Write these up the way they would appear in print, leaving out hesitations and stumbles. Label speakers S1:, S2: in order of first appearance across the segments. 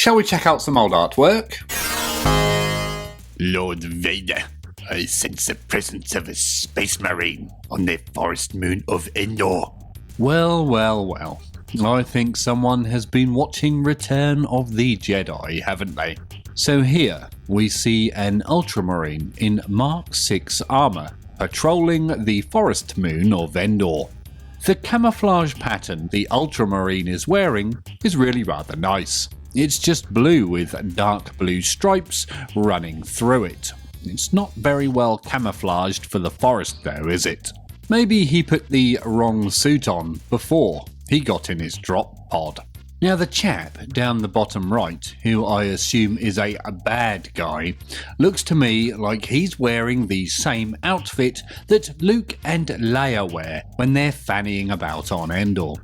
S1: Shall we check out some old artwork?
S2: Lord Vader, I sense the presence of a space marine on the forest moon of Endor.
S3: Well. I think someone has been watching Return of the Jedi, haven't they? So here we see an Ultramarine in Mark 6 armour, patrolling the forest moon of Endor. The camouflage pattern the Ultramarine is wearing is really rather nice. It's just blue with dark blue stripes running through it. It's not very well camouflaged for the forest though, is it? Maybe he put the wrong suit on before he got in his drop pod. Now the chap down the bottom right, who I assume is a bad guy, looks to me like he's wearing the same outfit that Luke and Leia wear when they're fannying about on Endor.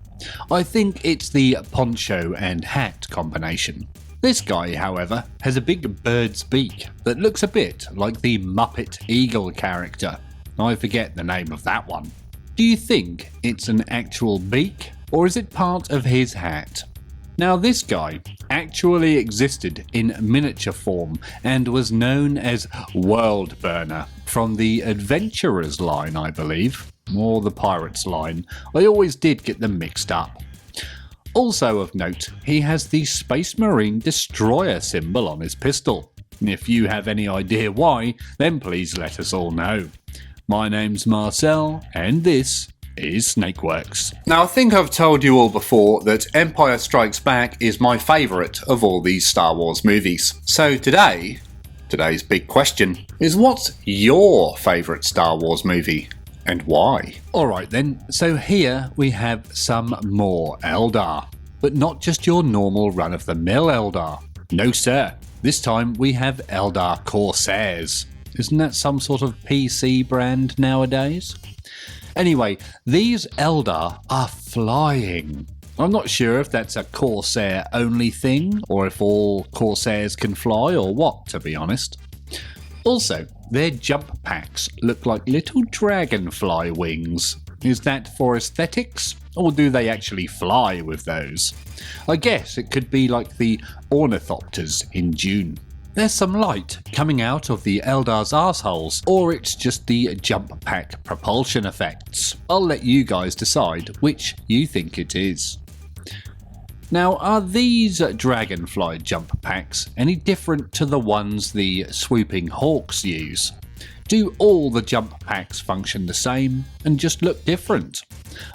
S3: I think it's the poncho and hat combination. This guy, however, has a big bird's beak that looks a bit like the Muppet Eagle character. I forget the name of that one. Do you think it's an actual beak, or is it part of his hat? Now this guy actually existed in miniature form and was known as World Burner from the Adventurers line, I believe, or the Pirates line. I always did get them mixed up. Also of note, he has the Space Marine Destroyer symbol on his pistol. If you have any idea why, then please let us all know. My name's Marcel, and this is Snakeworks.
S1: Now I think I've told you all before that Empire Strikes Back is my favourite of all these Star Wars movies. So today's big question is, what's your favourite Star Wars movie and why?
S3: Alright then, so here we have some more Eldar. But not just your normal run-of-the-mill Eldar. No sir, this time we have Eldar Corsairs. Isn't that some sort of PC brand nowadays? Anyway, these Eldar are flying. I'm not sure if that's a Corsair only thing, or if all Corsairs can fly or what, to be honest. Also, their jump packs look like little dragonfly wings. Is that for aesthetics, or do they actually fly with those? I guess it could be like the ornithopters in Dune. There's some light coming out of the Eldar's arseholes, or it's just the jump pack propulsion effects. I'll let you guys decide which you think it is. Now, are these Dragonfly jump packs any different to the ones the Swooping Hawks use? Do all the jump packs function the same and just look different?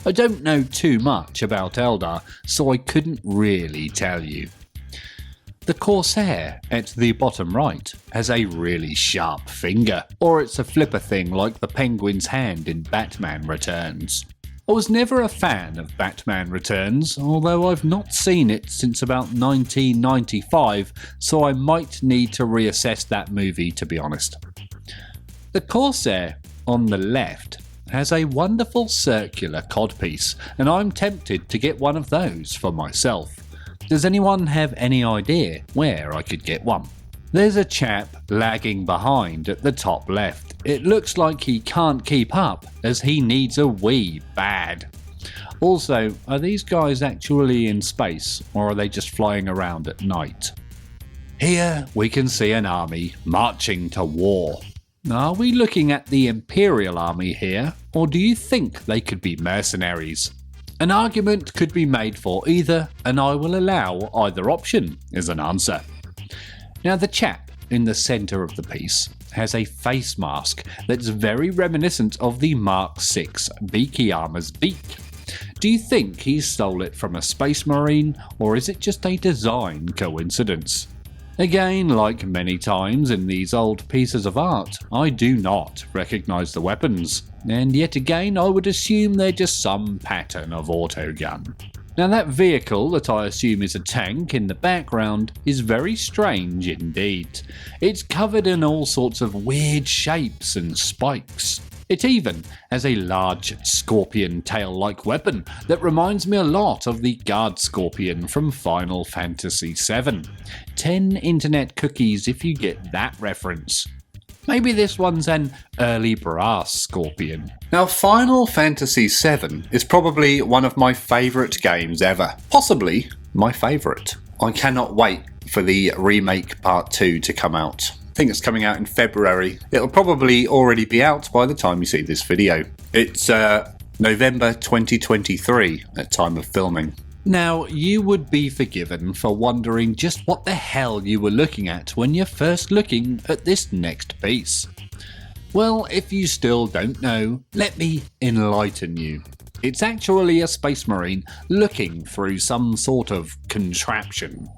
S3: I don't know too much about Eldar, so I couldn't really tell you. The Corsair at the bottom right has a really sharp finger, or it's a flipper thing like the Penguin's hand in Batman Returns. I was never a fan of Batman Returns, although I've not seen it since about 1995, so I might need to reassess that movie, to be honest. The Corsair on the left has a wonderful circular codpiece, and I'm tempted to get one of those for myself. Does anyone have any idea where I could get one? There's a chap lagging behind at the top left. It looks like he can't keep up as he needs a wee bad. Also, are these guys actually in space, or are they just flying around at night? Here we can see an army marching to war. Are we looking at the Imperial army here, or do you think they could be mercenaries? An argument could be made for either, and I will allow either option as an answer. Now the chap in the centre of the piece has a face mask that's very reminiscent of the Mark 6 Beaky Armour's beak. Do you think he stole it from a Space Marine, or is it just a design coincidence? Again, like many times in these old pieces of art, I do not recognise the weapons, and yet again I would assume they're just some pattern of autogun. Now that vehicle that I assume is a tank in the background is very strange indeed. It's covered in all sorts of weird shapes and spikes. It even has a large scorpion tail-like weapon that reminds me a lot of the Guard Scorpion from Final Fantasy VII. 10 internet cookies if you get that reference. Maybe this one's an early brass scorpion.
S1: Now Final Fantasy VII is probably one of my favourite games ever. Possibly my favourite. I cannot wait for the remake part 2 to come out. I think it's coming out in February. It'll probably already be out by the time you see this video. It's November 2023 at time of filming.
S3: Now, you would be forgiven for wondering just what the hell you were looking at when you're first looking at this next piece. Well, if you still don't know, let me enlighten you. It's actually a Space Marine looking through some sort of contraption.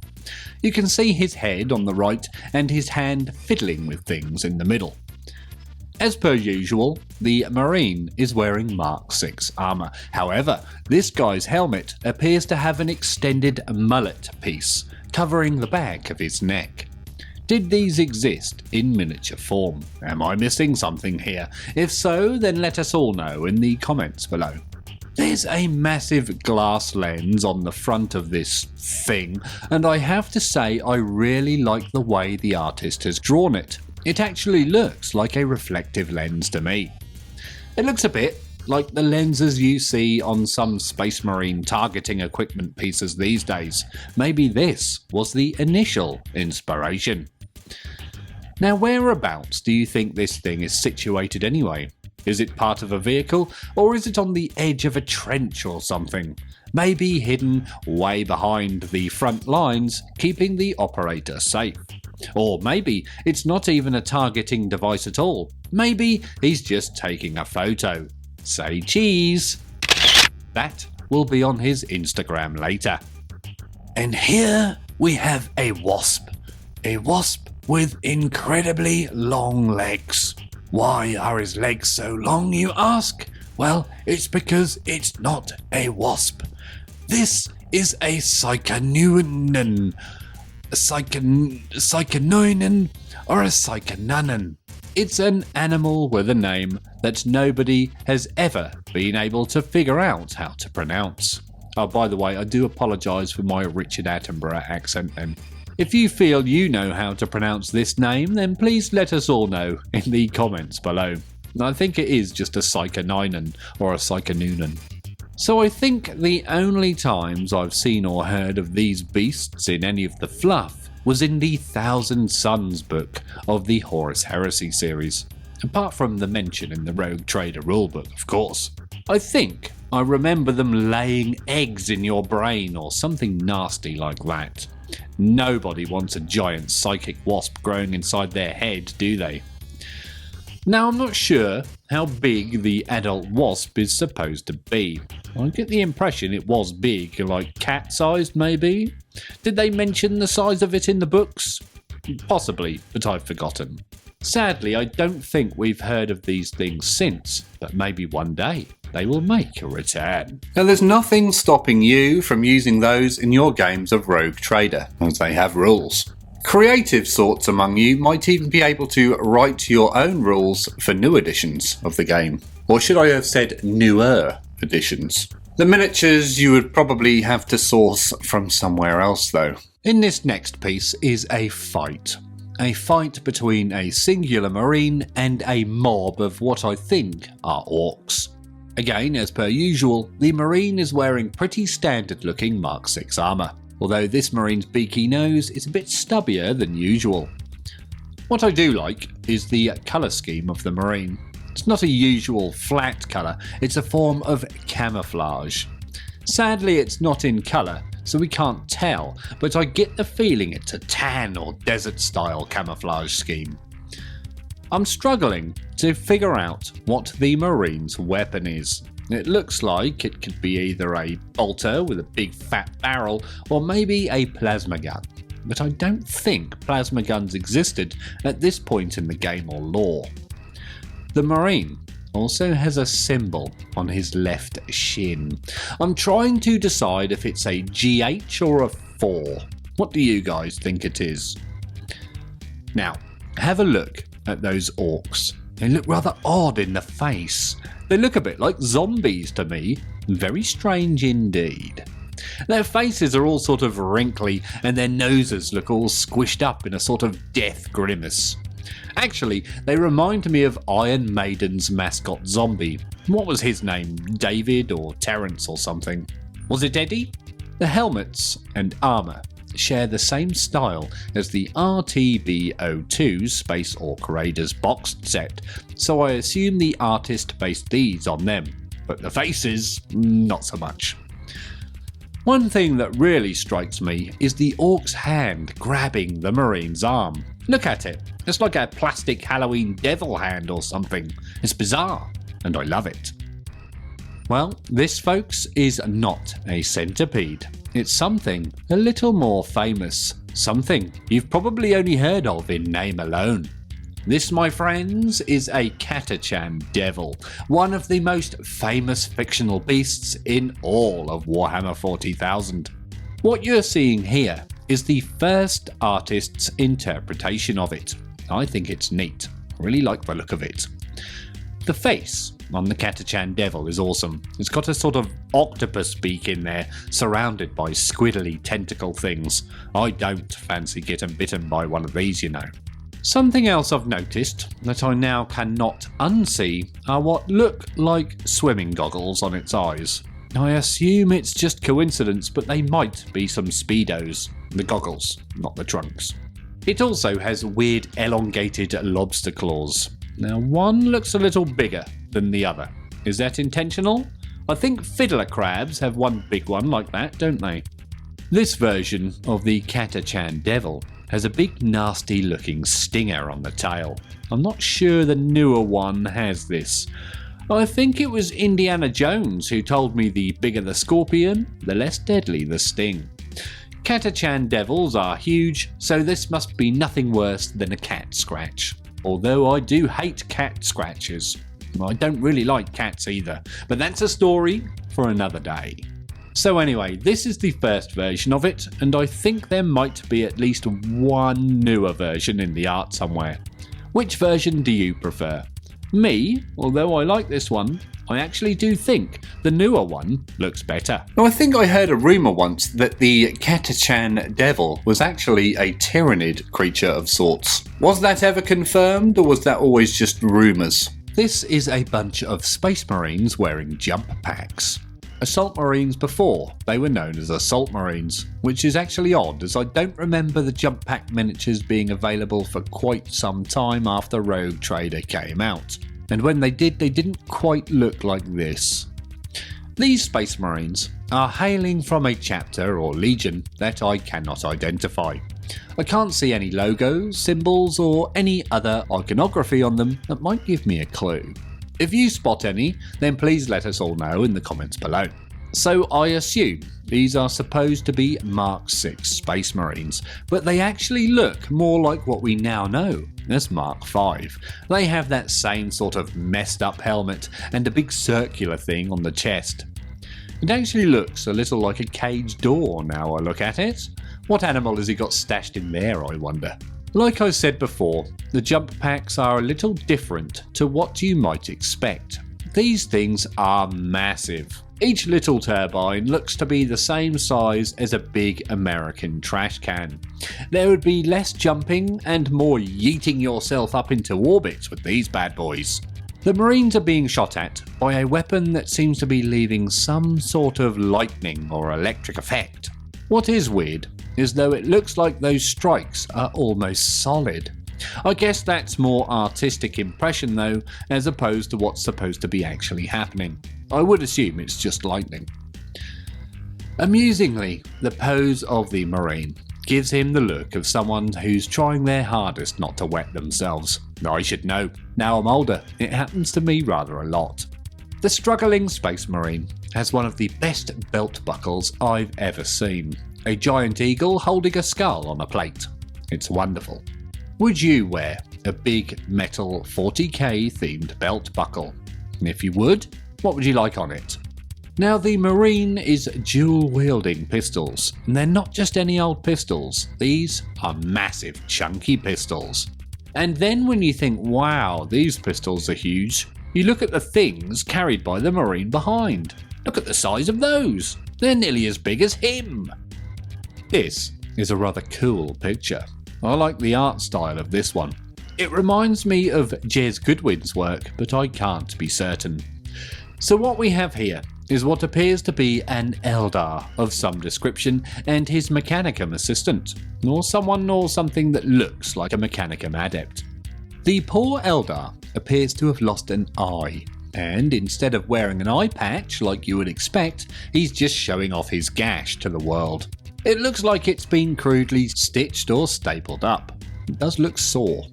S3: You can see his head on the right and his hand fiddling with things in the middle. As per usual, the Marine is wearing Mark 6 armour. However, this guy's helmet appears to have an extended mullet piece covering the back of his neck. Did these exist in miniature form? Am I missing something here? If so, then let us all know in the comments below. There's a massive glass lens on the front of this thing, and I have to say I really like the way the artist has drawn it. It actually looks like a reflective lens to me. It looks a bit like the lenses you see on some Space Marine targeting equipment pieces these days. Maybe this was the initial inspiration. Now, whereabouts do you think this thing is situated anyway? Is it part of a vehicle, or is it on the edge of a trench or something? Maybe hidden way behind the front lines, keeping the operator safe. Or maybe it's not even a targeting device at all. Maybe he's just taking a photo. Say cheese. That will be on his Instagram later. And here we have a wasp. A wasp with incredibly long legs. Why are his legs so long, you ask? Well, it's because it's not a wasp. This is a Pyschoneuneedneeneuunenen. Pyschoneuneedneeneuunenen or a Pyschoneuneedneeneuunenen. It's an animal with a name that nobody has ever been able to figure out how to pronounce. Oh, by the way, I do apologise for my Richard Attenborough accent then. If you feel you know how to pronounce this name, then please let us all know in the comments below. I think it is just a Pyschoneuneedneeneuunenen or a Pyschoneuneedneeneuunenen. So I think the only times I've seen or heard of these beasts in any of the fluff was in the Thousand Sons book of the Horus Heresy series. Apart from the mention in the Rogue Trader rulebook, of course. I think I remember them laying eggs in your brain or something nasty like that. Nobody wants a giant psychic wasp growing inside their head, do they? Now, I'm not sure how big the adult wasp is supposed to be. I get the impression it was big, like cat-sized maybe? Did they mention the size of it in the books? Possibly, but I've forgotten. Sadly, I don't think we've heard of these things since, but maybe one day they will make a return.
S1: Now, there's nothing stopping you from using those in your games of Rogue Trader, as they have rules. Creative sorts among you might even be able to write your own rules for new editions of the game. Or should I have said newer editions? The miniatures you would probably have to source from somewhere else though.
S3: In this next piece is a fight. A fight between a singular marine and a mob of what I think are orcs. Again, as per usual, the marine is wearing pretty standard looking Mark 6 armour, although this marine's beaky nose is a bit stubbier than usual. What I do like is the colour scheme of the marine. It's not a usual flat colour, it's a form of camouflage. Sadly, it's not in colour, so we can't tell, but I get the feeling it's a tan or desert style camouflage scheme. I'm struggling to figure out what the marine's weapon is. It looks like it could be either a bolter with a big fat barrel or maybe a plasma gun, but I don't think plasma guns existed at this point in the game or lore. The marine also has a symbol on his left shin. I'm trying to decide if it's a GH or a 4. What do you guys think it is? Now, have a look at those orcs. They look rather odd in the face. They look a bit like zombies to me. Very strange indeed. Their faces are all sort of wrinkly and their noses look all squished up in a sort of death grimace. Actually, they remind me of Iron Maiden's mascot zombie. What was his name? David or Terence or something? Was it Eddie? The helmets and armour share the same style as the RTB02 Space Orc Raiders boxed set, so I assume the artist based these on them, but the faces, not so much. One thing that really strikes me is the Orc's hand grabbing the Marine's arm. Look at it, it's like a plastic Halloween devil hand or something. It's bizarre, and I love it. Well, this, folks, is not a centipede. It's something a little more famous, something you've probably only heard of in name alone. This, my friends, is a Catachan Devil, one of the most famous fictional beasts in all of Warhammer 40,000. What you're seeing here is the first artist's interpretation of it. I think it's neat. I really like the look of it. The face on the Catachan Devil is awesome. It's got a sort of octopus beak in there, surrounded by squiddly tentacle things. I don't fancy getting bitten by one of these, you know. Something else I've noticed that I now cannot unsee are what look like swimming goggles on its eyes. I assume it's just coincidence, but they might be some Speedos. The goggles, not the trunks. It also has weird elongated lobster claws. Now, one looks a little bigger than the other. Is that intentional? I think fiddler crabs have one big one like that, don't they? This version of the Catachan Devil has a big nasty looking stinger on the tail. I'm not sure the newer one has this. I think it was Indiana Jones who told me the bigger the scorpion, the less deadly the sting. Catachan Devils are huge, so this must be nothing worse than a cat scratch. Although I do hate cat scratches. I don't really like cats either, but that's a story for another day. So anyway, this is the first version of it, and I think there might be at least one newer version in the art somewhere. Which version do you prefer? Me, although I like this one, I actually do think the newer one looks better.
S1: Now, I think I heard a rumour once that the Catachan Devil was actually a tyranid creature of sorts. Was that ever confirmed, or was that always just rumours?
S3: This is a bunch of Space Marines wearing jump packs. Assault Marines before, they were known as Assault Marines, which is actually odd as I don't remember the jump pack miniatures being available for quite some time after Rogue Trader came out. And when they did, they didn't quite look like this. These Space Marines are hailing from a chapter or legion that I cannot identify. I can't see any logos, symbols, or any other iconography on them that might give me a clue. If you spot any, then please let us all know in the comments below. So I assume these are supposed to be Mark 6 Space Marines, but they actually look more like what we now know as Mark 5. They have that same sort of messed up helmet and a big circular thing on the chest. It actually looks a little like a cage door now I look at it. What animal has he got stashed in there, I wonder? Like I said before, the jump packs are a little different to what you might expect. These things are massive. Each little turbine looks to be the same size as a big American trash can. There would be less jumping and more yeeting yourself up into orbit with these bad boys. The Marines are being shot at by a weapon that seems to be leaving some sort of lightning or electric effect. What is weird is though it looks like those strikes are almost solid. I guess that's more artistic impression though, as opposed to what's supposed to be actually happening. I would assume it's just lightning. Amusingly, the pose of the Marine gives him the look of someone who's trying their hardest not to wet themselves. I should know. Now I'm older, it happens to me rather a lot. The struggling Space Marine has one of the best belt buckles I've ever seen. A giant eagle holding a skull on a plate. It's wonderful. Would you wear a big metal 40k themed belt buckle? And if you would, what would you like on it? Now the Marine is dual wielding pistols, and they're not just any old pistols, these are massive chunky pistols. And then when you think, wow, these pistols are huge, you look at the things carried by the Marine behind. Look at the size of those, they're nearly as big as him. This is a rather cool picture. I like the art style of this one. It reminds me of Jez Goodwin's work, but I can't be certain. So what we have here is what appears to be an Eldar of some description and his Mechanicum assistant, or someone or something that looks like a Mechanicum adept. The poor Eldar appears to have lost an eye, and instead of wearing an eye patch like you would expect, he's just showing off his gash to the world. It looks like it's been crudely stitched or stapled up. It does look sore.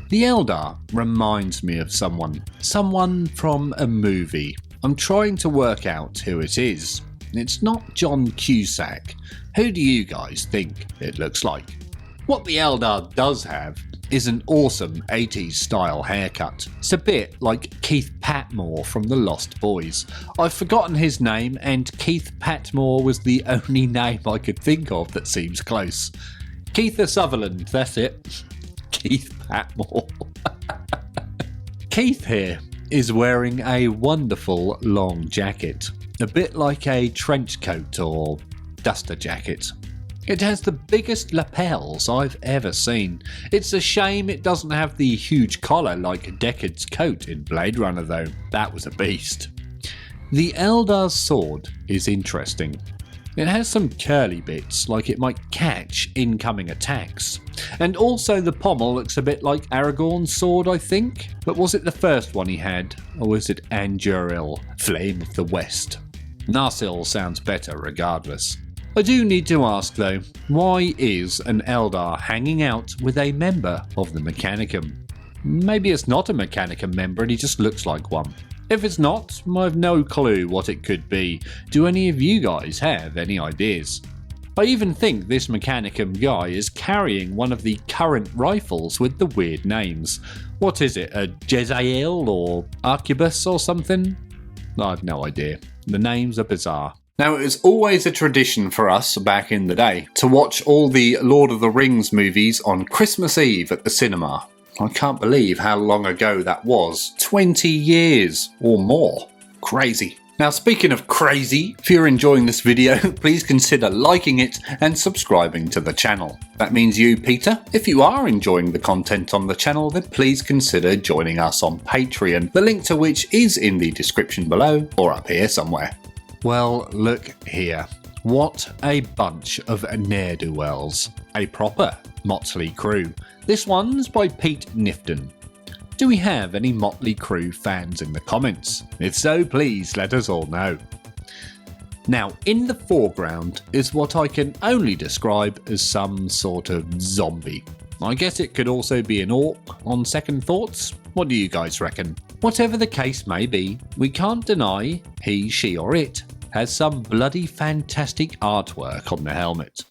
S3: The Eldar reminds me of someone from a movie. I'm trying to work out who it is. It's not John Cusack. Who do you guys think it looks like? What the Eldar does have is an awesome 80s style haircut. It's a bit like Keith Patmore from The Lost Boys. I've forgotten his name, and Keith Patmore was the only name I could think of that seems close. Keith Sutherland, that's it. Keith Patmore. Keith here is wearing a wonderful long jacket, a bit like a trench coat or duster jacket. It has the biggest lapels I've ever seen. It's a shame it doesn't have the huge collar like Deckard's coat in Blade Runner though. That was a beast. The Eldar's sword is interesting. It has some curly bits like it might catch incoming attacks. And also the pommel looks a bit like Aragorn's sword, I think. But was it the first one he had, or was it Anduril, Flame of the West? Narsil sounds better regardless. I do need to ask though, why is an Eldar hanging out with a member of the Mechanicum? Maybe it's not a Mechanicum member and he just looks like one. If it's not, I have no clue what it could be. Do any of you guys have any ideas? I even think this Mechanicum guy is carrying one of the current rifles with the weird names. What is it, a Jezzael or Arquebus or something? I have no idea. The names are bizarre.
S1: Now, it was always a tradition for us back in the day to watch all the Lord of the Rings movies on Christmas Eve at the cinema. I can't believe how long ago that was. 20 years or more. Crazy. Now, speaking of crazy, if you're enjoying this video, please consider liking it and subscribing to the channel. That means you, Peter. If you are enjoying the content on the channel, then please consider joining us on Patreon, the link to which is in the description below or up here somewhere.
S3: Well, look here. What a bunch of ne'er-do-wells. A proper Motley Crue. This one's by Pete Knifton. Do we have any Motley Crue fans in the comments? If so, please let us all know. Now, in the foreground is what I can only describe as some sort of zombie. I guess it could also be an orc on second thoughts. What do you guys reckon? Whatever the case may be, we can't deny he, she or it has some bloody fantastic artwork on the helmet.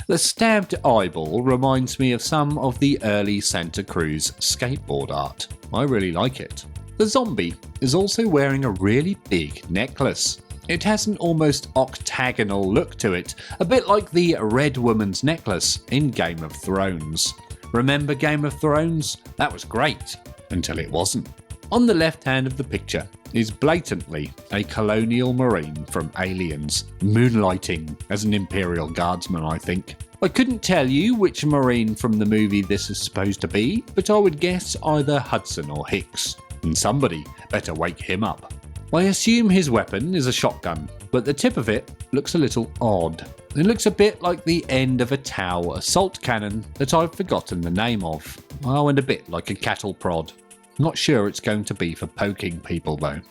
S3: The stabbed eyeball reminds me of some of the early Santa Cruz skateboard art. I really like it. The zombie is also wearing a really big necklace. It has an almost octagonal look to it, a bit like the Red Woman's necklace in Game of Thrones. Remember Game of Thrones? That was great, until it wasn't. On the left hand of the picture is blatantly a colonial marine from Aliens, moonlighting as an Imperial Guardsman, I think. I couldn't tell you which marine from the movie this is supposed to be, but I would guess either Hudson or Hicks, and somebody better wake him up. I assume his weapon is a shotgun, but the tip of it looks a little odd. It looks a bit like the end of a Tau assault cannon that I've forgotten the name of. Oh, and a bit like a cattle prod. Not sure it's going to be for poking people though.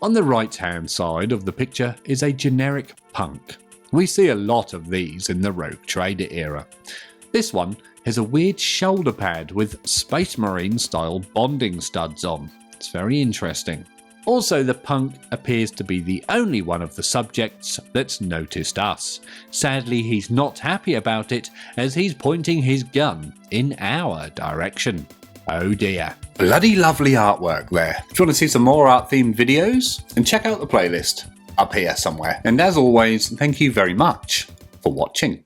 S3: On the right hand side of the picture is a generic punk. We see a lot of these in the Rogue Trader era. This one has a weird shoulder pad with Space Marine style bonding studs on. It's very interesting. Also, the punk appears to be the only one of the subjects that's noticed us. Sadly, he's not happy about it as he's pointing his gun in our direction. Oh dear.
S1: Bloody lovely artwork there. If you want to see some more art themed videos, then check out the playlist up here somewhere. And as always, thank you very much for watching.